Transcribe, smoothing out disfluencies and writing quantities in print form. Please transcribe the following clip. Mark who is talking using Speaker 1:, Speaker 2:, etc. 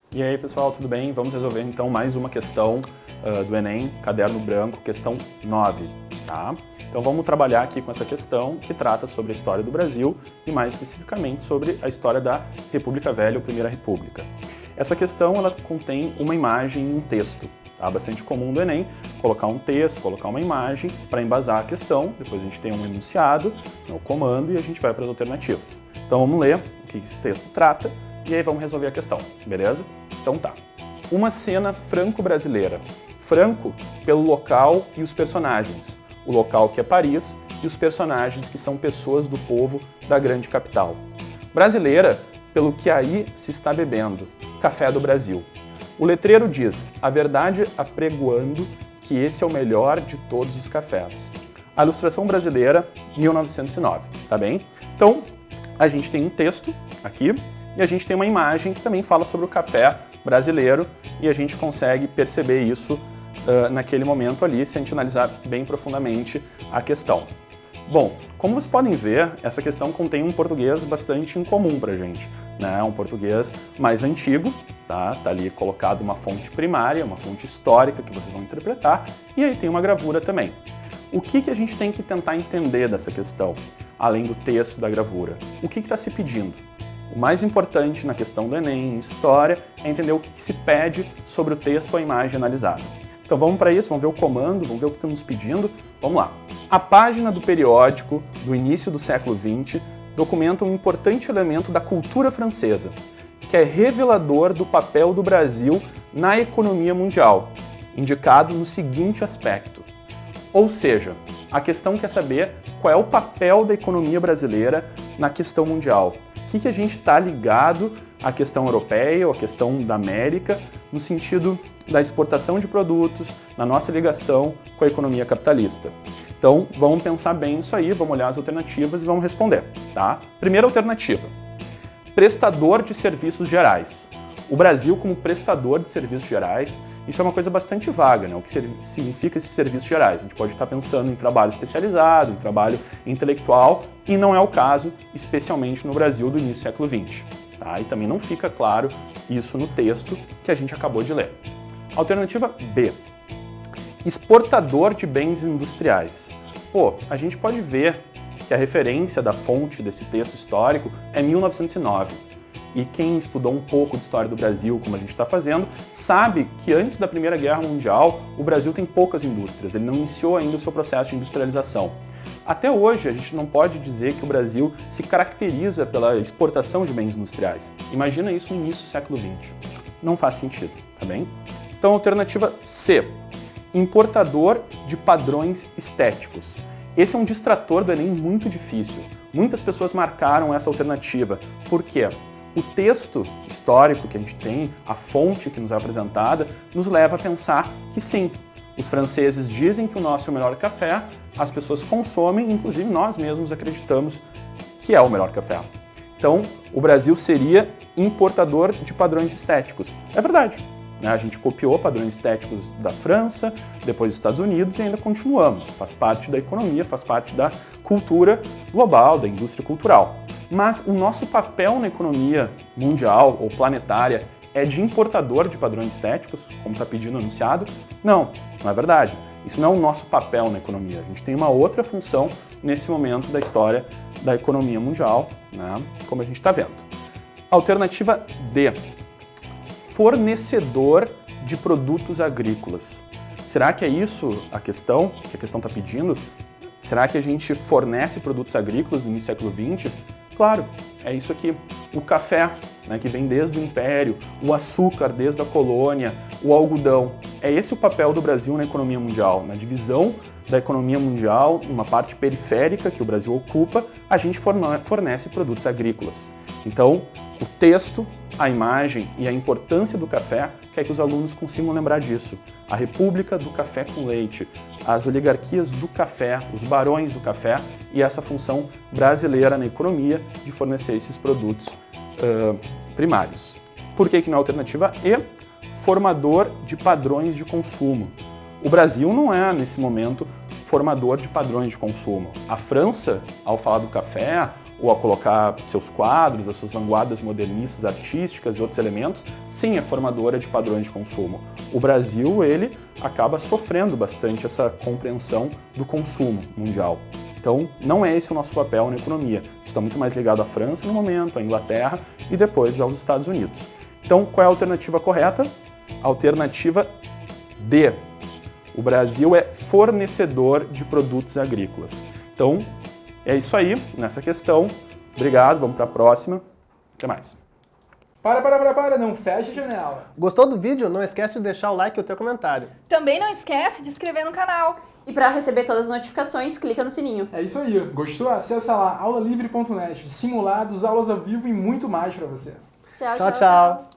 Speaker 1: E aí, pessoal, tudo bem? Vamos resolver então mais uma questão do Enem, caderno branco, questão 9, tá? Então vamos trabalhar aqui com essa questão que trata sobre a história do Brasil e mais especificamente sobre a história da República Velha ou Primeira República. Essa questão ela contém uma imagem e um texto. Tá? Bastante comum do Enem colocar um texto, colocar uma imagem para embasar a questão, depois a gente tem um enunciado, o comando e a gente vai para as alternativas. Então vamos ler o que esse texto trata e aí vamos resolver a questão, beleza? Então tá. Uma cena franco-brasileira. Franco pelo local e os personagens. O local que é Paris e os personagens que são pessoas do povo da grande capital. Brasileira pelo que aí se está bebendo. Café do Brasil. O letreiro diz, a verdade apregoando que esse é o melhor de todos os cafés. A ilustração brasileira, 1909, tá bem? Então, a gente tem um texto aqui e a gente tem uma imagem que também fala sobre o café brasileiro e a gente consegue perceber isso naquele momento ali, se a gente analisar bem profundamente a questão. Bom, como vocês podem ver, essa questão contém um português bastante incomum pra gente, né? Um português mais antigo, tá? Tá ali colocado uma fonte primária, uma fonte histórica que vocês vão interpretar, e aí tem uma gravura também. O que a gente tem que tentar entender dessa questão, além do texto da gravura? O que está se pedindo? O mais importante na questão do Enem, em história, é entender o que se pede sobre o texto ou a imagem analisada. Então vamos para isso, vamos ver o comando, vamos ver o que estamos pedindo. Vamos lá. A página do periódico do início do século XX documenta um importante elemento da cultura francesa, que é revelador do papel do Brasil na economia mundial, indicado no seguinte aspecto. Ou seja, a questão quer saber qual é o papel da economia brasileira na questão mundial. O que a gente está ligado à questão europeia ou à questão da América, no sentido da exportação de produtos, na nossa ligação com a economia capitalista. Então, vamos pensar bem nisso aí, vamos olhar as alternativas e vamos responder, tá? Primeira alternativa, prestador de serviços gerais. O Brasil como prestador de serviços gerais, isso é uma coisa bastante vaga, né? O que significa esses serviços gerais? A gente pode estar pensando em trabalho especializado, em trabalho intelectual, e não é o caso, especialmente no Brasil do início do século XX. Tá? E também não fica claro isso no texto que a gente acabou de ler. Alternativa B. Exportador de bens industriais. Pô, a gente pode ver que a referência da fonte desse texto histórico é 1909. E quem estudou um pouco de história do Brasil, como a gente está fazendo, sabe que antes da Primeira Guerra Mundial, o Brasil tem poucas indústrias, ele não iniciou ainda o seu processo de industrialização. Até hoje, a gente não pode dizer que o Brasil se caracteriza pela exportação de bens industriais. Imagina isso no início do século XX. Não faz sentido, tá bem? Então, alternativa C. Importador de padrões estéticos. Esse é um distrator do Enem muito difícil. Muitas pessoas marcaram essa alternativa. Por quê? O texto histórico que a gente tem, a fonte que nos é apresentada, nos leva a pensar que sim, os franceses dizem que o nosso é o melhor café, as pessoas consomem, inclusive nós mesmos acreditamos que é o melhor café. Então, o Brasil seria importador de padrões estéticos. É verdade. A gente copiou padrões estéticos da França, depois dos Estados Unidos e ainda continuamos. Faz parte da economia, faz parte da cultura global, da indústria cultural. Mas o nosso papel na economia mundial ou planetária é de importador de padrões estéticos, como está pedindo o enunciado? Não, não é verdade. Isso não é o nosso papel na economia. A gente tem uma outra função nesse momento da história da economia mundial, né, como a gente está vendo. Alternativa D. Fornecedor de produtos agrícolas. Será que é isso a questão que a questão está pedindo? Será que a gente fornece produtos agrícolas no início do século XX? Claro, é isso aqui. O café, né, que vem desde o Império, o açúcar desde a colônia, o algodão. É esse o papel do Brasil na economia mundial. Na divisão da economia mundial, uma parte periférica que o Brasil ocupa, a gente fornece produtos agrícolas. Então, o texto, a imagem e a importância do café quer que os alunos consigam lembrar disso. A República do Café com Leite, as oligarquias do café, os barões do café e essa função brasileira na economia de fornecer esses produtos primários. Por que na alternativa E? Formador de padrões de consumo. O Brasil não é, nesse momento, formador de padrões de consumo. A França, ao falar do café, ou a colocar seus quadros, as suas vanguardas modernistas, artísticas e outros elementos, sim, é formadora de padrões de consumo. O Brasil, ele acaba sofrendo bastante essa compreensão do consumo mundial. Então, não é esse o nosso papel na economia. Está muito mais ligado à França no momento, à Inglaterra e depois aos Estados Unidos. Então, qual é a alternativa correta? Alternativa D. O Brasil é fornecedor de produtos agrícolas. Então, é isso aí nessa questão. Obrigado, vamos para a próxima. Até mais.
Speaker 2: Para, não fecha a janela.
Speaker 3: Gostou do vídeo? Não esquece de deixar o like e o teu comentário.
Speaker 4: Também não esquece de se inscrever no canal.
Speaker 5: E para receber todas as notificações, clica no sininho.
Speaker 2: É isso aí. Gostou? Acessa lá aulalivre.net. Simulados, aulas ao vivo e muito mais para você.
Speaker 5: Tchau,
Speaker 3: Tchau, tchau.